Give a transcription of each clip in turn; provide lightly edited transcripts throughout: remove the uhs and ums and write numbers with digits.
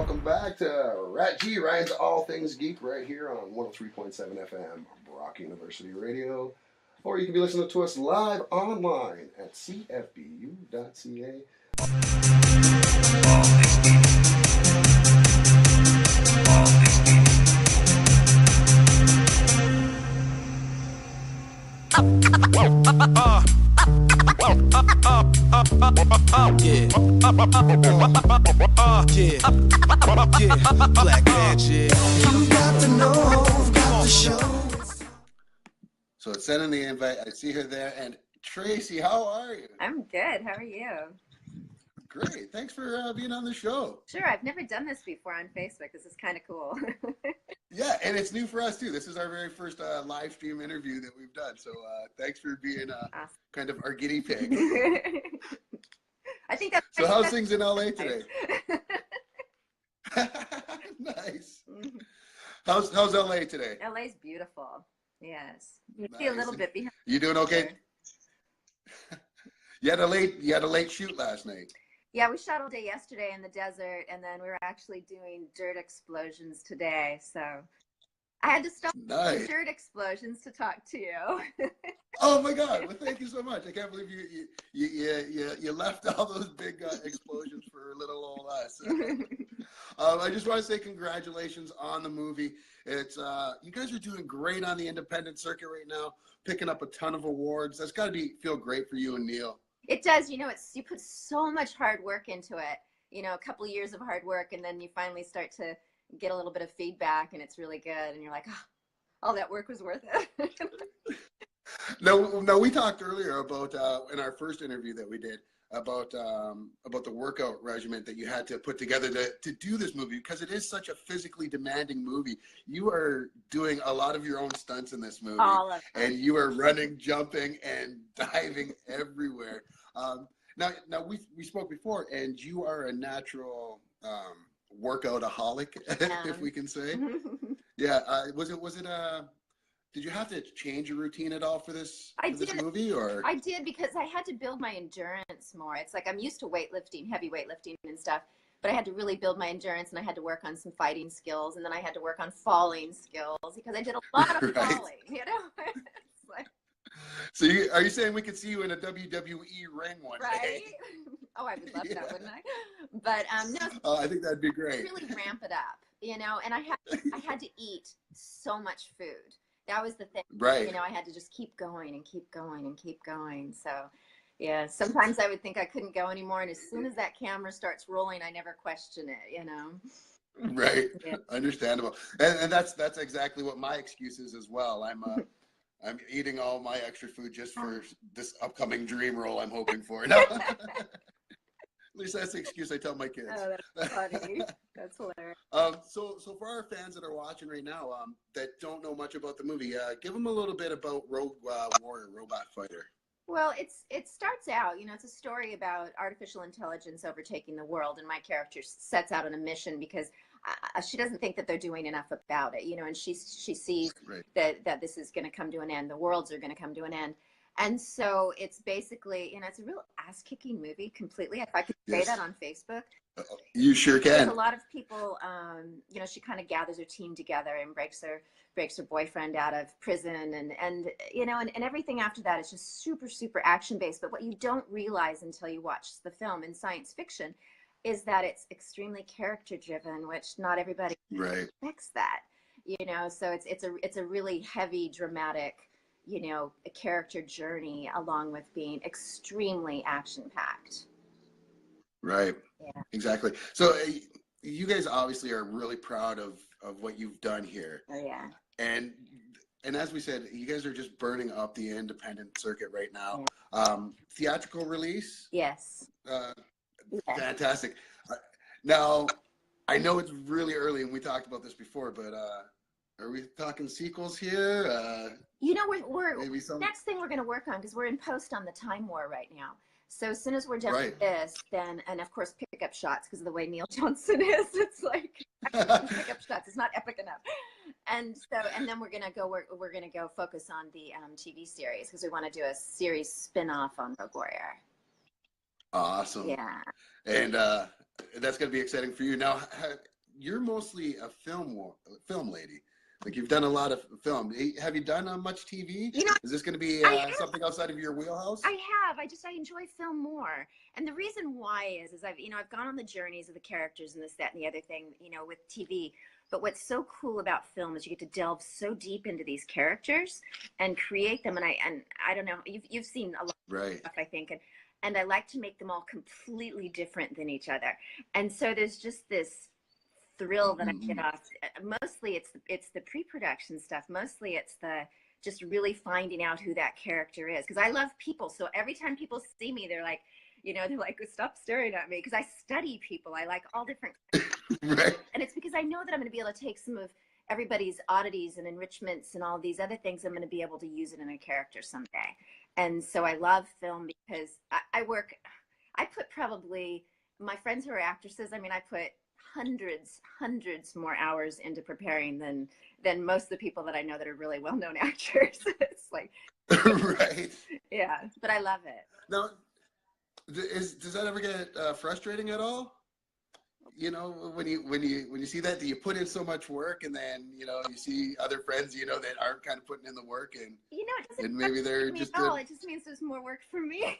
welcome back to RATG, Ryan's All Things Geek, right here on 103.7 FM, Brock University Radio. Or you can be listening to us live online at cfbu.ca. Black magic. You got to know, got to show. So it's sending the invite. I see her there. And Tracey, how are you? I'm good. How are you? Great. Thanks for being on the show. Sure. I've never done this before on Facebook. This is kind of cool. Yeah, and it's new for us too. This is our very first live stream interview that we've done. So thanks for being awesome. Kind of our guinea pig. I think that's so. How's things in LA today? Nice. How's LA today? LA's beautiful. Yes. You Nice. see a little bit behind. You doing okay? You had a late shoot last night. Yeah, we shot all day yesterday in the desert, and then we were actually doing dirt explosions today. So I had to stop Nice. dirt explosions to talk to you. Oh my God! Well, thank you so much. I can't believe you left all those big explosions for little old us. I just want to say congratulations on the movie. It's you guys are doing great on the independent circuit right now, picking up a ton of awards. That's got to feel great for you and Neil. It does. You know, you put so much hard work into it. You know, a couple of years of hard work, and then you finally start to get a little bit of feedback, and it's really good. And you're like, oh, all that work was worth it. No, we talked earlier about in our first interview that we did about the workout regimen that you had to put together to do this movie, because it is such a physically demanding movie. You are doing a lot of your own stunts in this movie, all of them. And you are running, jumping, and diving everywhere. Now we spoke before, and you are a natural workoutaholic, if we can say. Yeah. Was it did you have to change your routine at all for this movie, or? I did, because I had to build my endurance more. It's like I'm used to weightlifting, heavy weightlifting and stuff, but I had to really build my endurance, and I had to work on some fighting skills, and then I had to work on falling skills, because I did a lot of Right. falling, you know? It's like, So are you saying we could see you in a WWE ring one right? day? Oh, I would love Yeah. that, wouldn't I? But no, I think that'd be great. really ramp it up, you know, and I had to eat so much food. That was the thing, Right. You know, I had to just keep going and keep going and keep going. So, yeah, sometimes I would think I couldn't go anymore, and as soon as that camera starts rolling, I never question it, you know. Right. Yeah. Understandable. And that's exactly what my excuse is as well. I'm eating all my extra food just for this upcoming dream role I'm hoping for. No. At least that's the excuse I tell my kids. Oh, that's funny. That's hilarious. So for our fans that are watching right now, that don't know much about the movie, give them a little bit about Rogue Warrior, Robot Fighter. Well, it starts out, you know, it's a story about artificial intelligence overtaking the world, and my character sets out on a mission because she doesn't think that they're doing enough about it, you know, and she sees Right. that this is going to come to an end. The worlds are going to come to an end. And so it's basically, you know, it's a real ass-kicking movie completely. If I could say Yes. that on Facebook. You sure There's can. a lot of people, you know, she kind of gathers her team together and breaks her boyfriend out of prison, and you know, and everything after that is just super, super action-based. But what you don't realize until you watch the film in science fiction is that it's extremely character-driven, which not everybody Right. expects that, you know. So it's a really heavy, dramatic, you know, a character journey, along with being extremely action-packed. Right. Yeah. Exactly. So you guys obviously are really proud of what you've done here. Oh yeah. And as we said, you guys are just burning up the independent circuit right now. Theatrical release? Yes. Yeah. Fantastic. Now, I know it's really early, and we talked about this before, but are we talking sequels here? You know, we're Maybe some. next thing we're going to work on, because we're in post on the Time War right now. So as soon as we're done Right. with this, then, and of course pick up shots, because of the way Neil Johnson is, it's like pick up shots. It's not epic enough. And so, and then we're gonna go focus on the TV series, because we want to do a series spin-off on Rogue Warrior. Awesome. Yeah. And that's going to be exciting for you. Now, you're mostly a film lady. Like you've done a lot of film. Have you done much TV? You know, is this going to be something outside of your wheelhouse? I have. I enjoy film more. And the reason why is I've gone on the journeys of the characters and this, that, and the other thing, with TV. But what's so cool about film is you get to delve so deep into these characters and create them. And I don't know, you've seen a lot of stuff, I think. And I like to make them all completely different than each other. And so there's just this thrill that I get off. Mostly it's the pre-production stuff. Mostly it's the just really finding out who that character is, because I love people. So every time people see me, they're like, stop staring at me, because I study people. I like all different right. And it's because I know that I'm going to be able to take some of everybody's oddities and enrichments and all these other things. I'm going to be able to use it in a character someday. And so I love film because I put probably, my friends who are actresses, I put hundreds more hours into preparing than most of the people that I know that are really well-known actors. It's like, right. Yeah, but I love it. Now, does that ever get frustrating at all? When you see that you put in so much work, and then you see other friends that aren't kind of putting in the work, and it doesn't and maybe they're me just at all. It just means there's more work for me.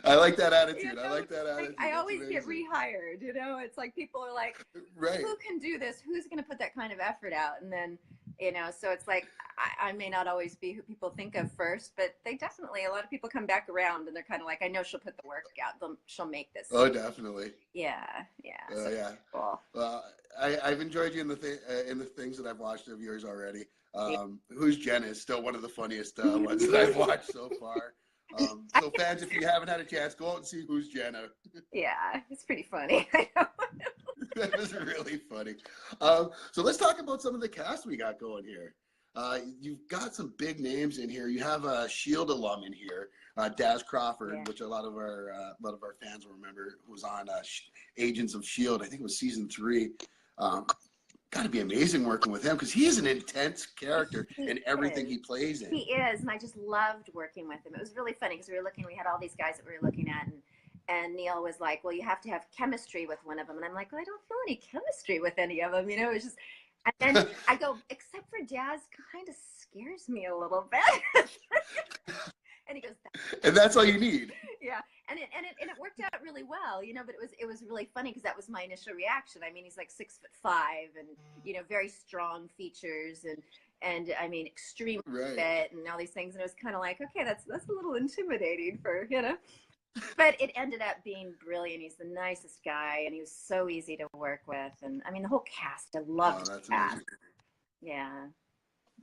I like that attitude. I like that attitude. I always get rehired. It's like people are like, right. Who can do this? Who's going to put that kind of effort out? And then, so it's like I may not always be who people think of first, but a lot of people come back around and they're kind of like, I know she'll put the work out. She'll make this. Oh, definitely. Yeah. Oh, yeah. Cool. Well, I've enjoyed you in the things that I've watched of yours already. Who's Jenna is still one of the funniest ones that I've watched so far. So fans, if you haven't had a chance, go out and see Who's Jenna. Yeah, it's pretty funny. I know. That was really funny. So let's talk about some of the cast we got going here. You've got some big names in here. You have a Shield alum in here, Daz Crawford, which a lot of our fans will remember, who was on Agents of Shield. I think it was season 3. Got to be amazing working with him, because he's an intense character in everything he plays in. He is, and I just loved working with him. It was really funny because we had all these guys that we were looking at, and Neil was like, well, you have to have chemistry with one of them. And I'm like, well, I don't feel any chemistry with any of them. It was just, and then I go, except for Daz, kind of scares me a little bit. And he goes, and that's all you need. Yeah, and it worked out really well, but it was really funny because that was my initial reaction. He's like 6'5" and very strong features and extreme fit and all these things, and it was kind of like, okay, that's a little intimidating for but it ended up being brilliant. He's the nicest guy, and he was so easy to work with, and the whole cast, I loved the cast. Amazing. Yeah.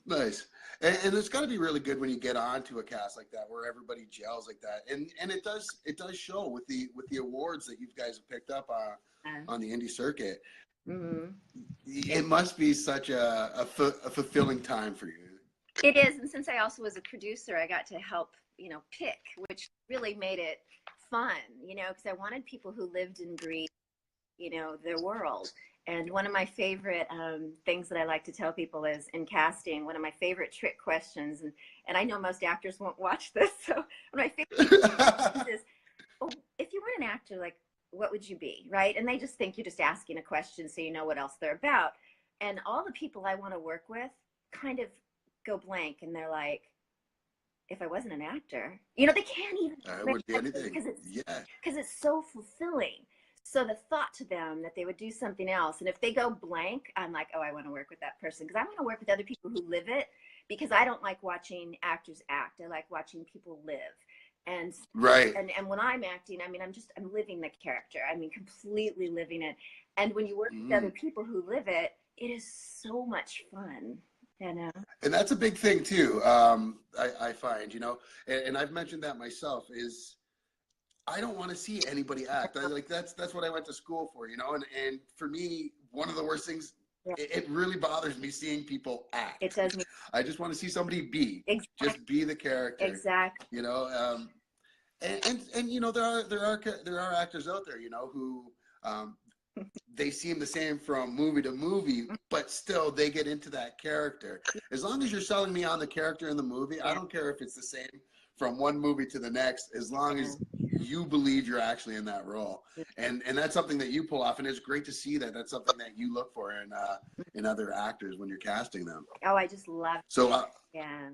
Nice. And it's got to be really good when you get onto a cast like that, where everybody gels like that, and it does show with the awards that you guys have picked up on the indie circuit. Mm-hmm. It must be such a fulfilling time for you. It is, and since I also was a producer, I got to help pick, which really made it fun, because I wanted people who lived and breathed their world. And one of my favorite things that I like to tell people is, in casting, one of my favorite trick questions, and I know most actors won't watch this, so one of my favorite questions is, well, if you weren't an actor, like, what would you be, right? And they just think you're just asking a question so you know what else they're about. And all the people I want to work with kind of go blank, and they're like, if I wasn't an actor, they can't even. I wouldn't do anything. Because it's so fulfilling. So the thought to them that they would do something else, and if they go blank, I'm like, oh, I want to work with that person, because I want to work with other people who live it, because I don't like watching actors act. I like watching people live. And and when I'm acting, I'm living the character. Completely living it. And when you work with other people who live it, it is so much fun. And that's a big thing too. I find, and I've mentioned that myself, is I don't want to see anybody act. That's what I went to school for, and for me, one of the worst things, it really bothers me seeing people act. It does me. I just want to see somebody be. Exactly. Just be the character. Exactly. And there are actors out there, who they seem the same from movie to movie, but still they get into that character. As long as you're selling me on the character in the movie, I don't care if it's the same from one movie to the next, as long as you believe you're actually in that role, and that's something that you pull off, and it's great to see that. That's something that you look for in other actors when you're casting them. Oh, I just love it. So Yeah.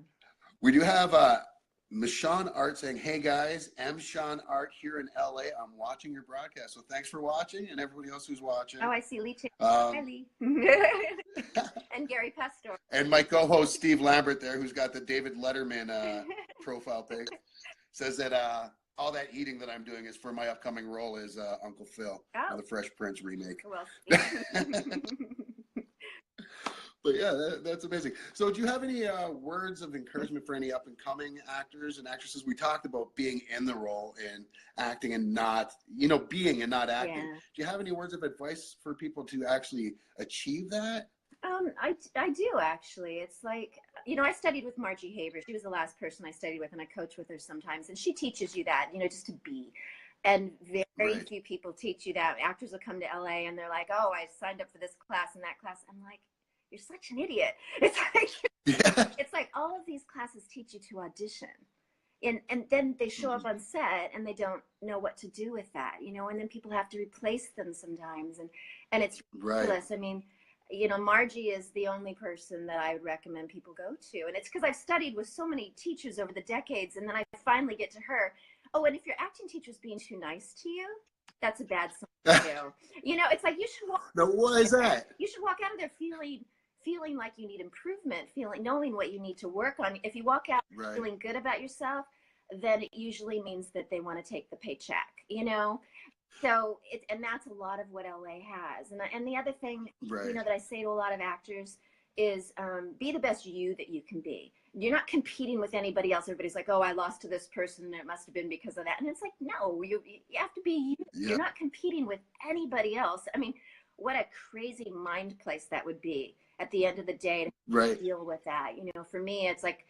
we do have Michonne Art saying, "Hey guys, M. Sean Art here in LA. I'm watching your broadcast, so thanks for watching, and everybody else who's watching." Oh, I see Lee. Hi, Lee. And Gary Pastor. And my co-host Steve Lambert there, who's got the David Letterman profile pic, says that all that eating that I'm doing is for my upcoming role as Uncle Phil on the Fresh Prince remake. Well, but yeah, that's amazing. So do you have any words of encouragement for any up-and-coming actors and actresses? We talked about being in the role and acting and not, being and not acting. Yeah. Do you have any words of advice for people to actually achieve that? I do actually. It's like, I studied with Margie Haber. She was the last person I studied with, and I coach with her sometimes. And she teaches you that, just to be. And very few people teach you that. Actors will come to LA and they're like, "Oh, I signed up for this class and that class." I'm like, "You're such an idiot." It's like all of these classes teach you to audition. And then they show up on set and they don't know what to do with that, and then people have to replace them sometimes. And it's ridiculous. I mean, Margie is the only person that I would recommend people go to. And it's because I've studied with so many teachers over the decades, and then I finally get to her. Oh, and if your acting teacher's being too nice to you, that's a bad sign too. It's like you should walk. No, why is that? You should walk out of there feeling like you need improvement, knowing what you need to work on. If you walk out feeling good about yourself, then it usually means that they want to take the paycheck, So and that's a lot of what LA has. And the other thing, that I say to a lot of actors is be the best you that you can be. You're not competing with anybody else. Everybody's like, "Oh, I lost to this person and it must have been because of that." And it's like, no, you have to be you. Yeah. You're not competing with anybody else. I mean, what a crazy mind place that would be at the end of the day to deal with that. For me, it's like,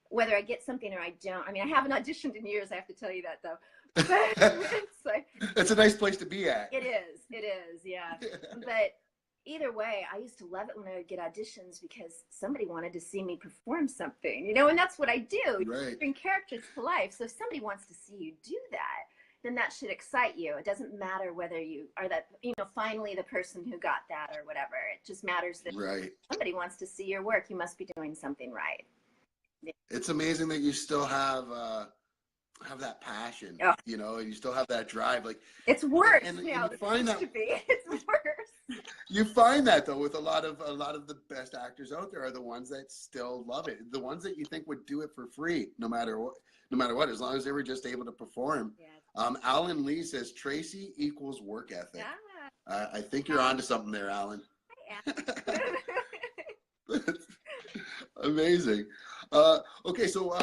whether I get something or I don't. I mean, I haven't auditioned in years, I have to tell you that though. It's like, it's a nice place to be at. It is, yeah. But either way, I used to love it when I would get auditions because somebody wanted to see me perform something, and that's what I do. Right. Bring characters to life. So if somebody wants to see you do that, then that should excite you. It doesn't matter whether you are that, finally the person who got that or whatever. It just matters that somebody wants to see your work. You must be doing something right. Yeah. It's amazing that you still have that passion, and you still have that drive. Like, it's worse and now. You find that it's worse. You find that though with a lot of the best actors out there are the ones that still love it. The ones that you think would do it for free, no matter what, as long as they were just able to perform. Yeah. Alan Lee says Tracey equals work ethic. Yeah. I think you're onto something there, Alan. Amazing. Okay, so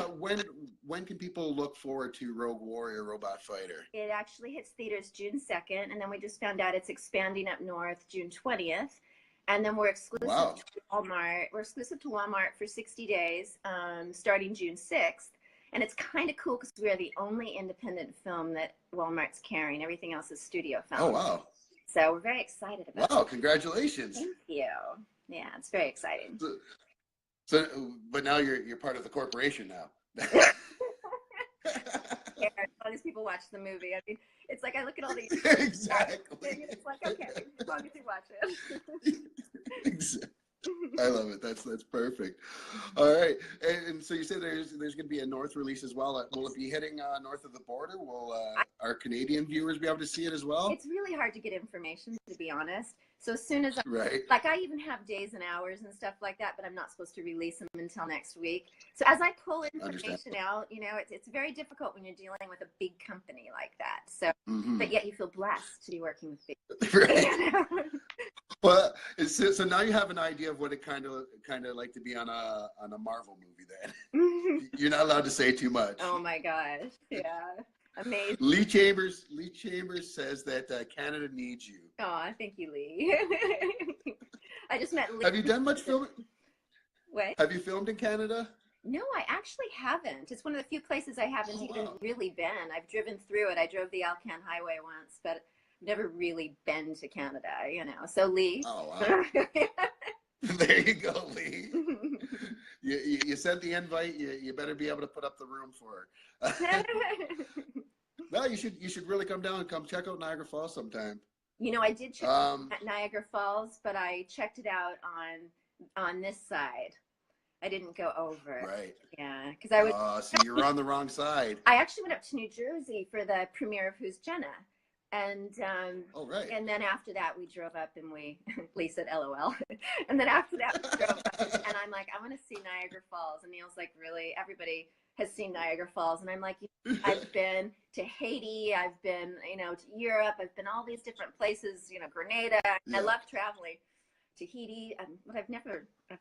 when can people look forward to Rogue Warrior Robot Fighter? It actually hits theaters June 2nd, and then we just found out it's expanding up north June 20th, and then we're exclusive to Walmart. We're exclusive to Walmart for 60 days, starting June 6th, and it's kind of cool because we are the only independent film that Walmart's carrying. Everything else is studio film. Oh wow! So we're very excited about it. Wow! Congratulations! Thank you. Yeah, it's very exciting. So, but now you're part of the corporation now. Yeah, as long as people watch the movie. I mean, it's like I look at all these. Exactly. It's like, okay, as long as you watch it. Exactly. I love it. That's perfect. All right, and so you said there's going to be a North release as well. Will it be hitting north of the border? Will our Canadian viewers be able to see it as well? It's really hard to get information, to be honest. So as soon as I even have days and hours and stuff like that, but I'm not supposed to release them until next week. So as I pull information out, it's very difficult when you're dealing with a big company like that. So, but yet you feel blessed to be working with big. Right. Well, so now you have an idea of what it kind of like to be on a Marvel movie. Then you're not allowed to say too much. Oh my gosh! Yeah. Amazing. Lee Chambers says that Canada needs you. Oh, thank you, Lee. I just met Lee. Have you done much filming? What? Have you filmed in Canada? No, I actually haven't. It's one of the few places I haven't even really been. I've driven through it. I drove the Alcan Highway once, but I've never really been to Canada, So Lee. Oh, wow. There you go, Lee. You sent the invite. You better be able to put up the room for her. No, you should really come down and come check out Niagara Falls sometime. You know, I did check out Niagara Falls, but I checked it out on this side. I didn't go over. Right. Yeah, because I was. So you were on the wrong side. I actually went up to New Jersey for the premiere of Who's Jenna, and oh right. And then after that we drove up and Lee said LOL, and then after that we drove up and I'm like, I want to see Niagara Falls, and Neil's like, really? Everybody has seen Niagara Falls, and I'm like, I've been to Haiti, I've been, to Europe, I've been all these different places, Grenada. Yeah. I love traveling. Tahiti, but I've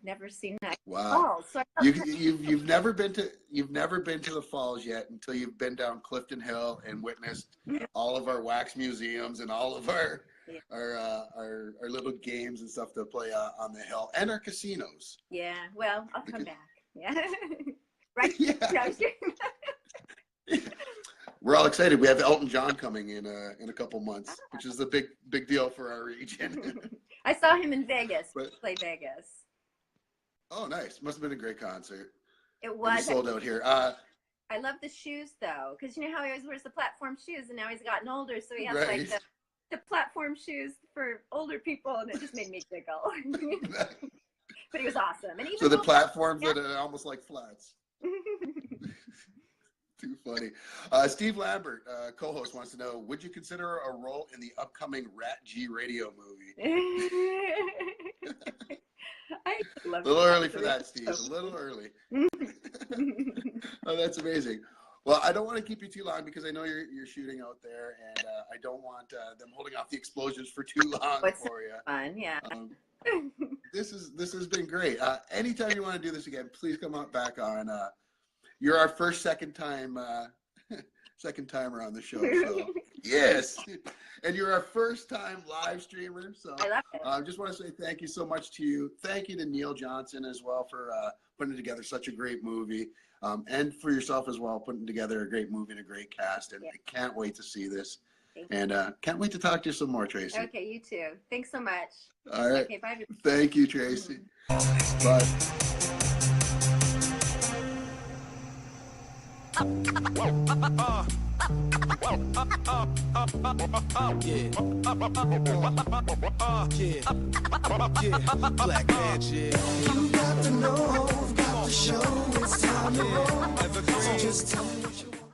never seen that. Wow. So you've never been to the falls yet until you've been down Clifton Hill and witnessed all of our wax museums and all of our little games and stuff to play on the hill and our casinos. Yeah. Well, I'll come back. Yeah. Right. Yeah. We're all excited. We have Elton John coming in a couple months, which is a big deal for our region. I saw him in Vegas. He played Vegas. Oh, nice! Must have been a great concert. It was. He sold out here. I love the shoes though, because you know how he always wears the platform shoes, and now he's gotten older, so he has like the platform shoes for older people, and it just made me giggle. But he was awesome, and so the platforms that are almost like flats. Too funny. Steve Lambert, co-host, wants to know, would you consider a role in the upcoming RATG radio movie? I love a little early for that, Steve. A little early. Oh, that's amazing. Well, I don't want to keep you too long because I know you're shooting out there, and I don't want them holding off the explosions for too long for you. Fun, yeah. This has been great. Anytime you want to do this again, please come out back on. You're our second timer on the show. So yes, and you're our first time live streamer. So I love it. I just want to say thank you so much to you. Thank you to Neil Johnson as well for putting together such a great movie, and for yourself as well, putting together a great movie and a great cast. And I can't wait to see this. And can't wait to talk to you some more, Tracey. Okay, you too. Thanks so much. All right. Okay, bye. Thank you, Tracey. Bye. Black magic. You got to know, got to show, it's time to roll. So just tell me what you want.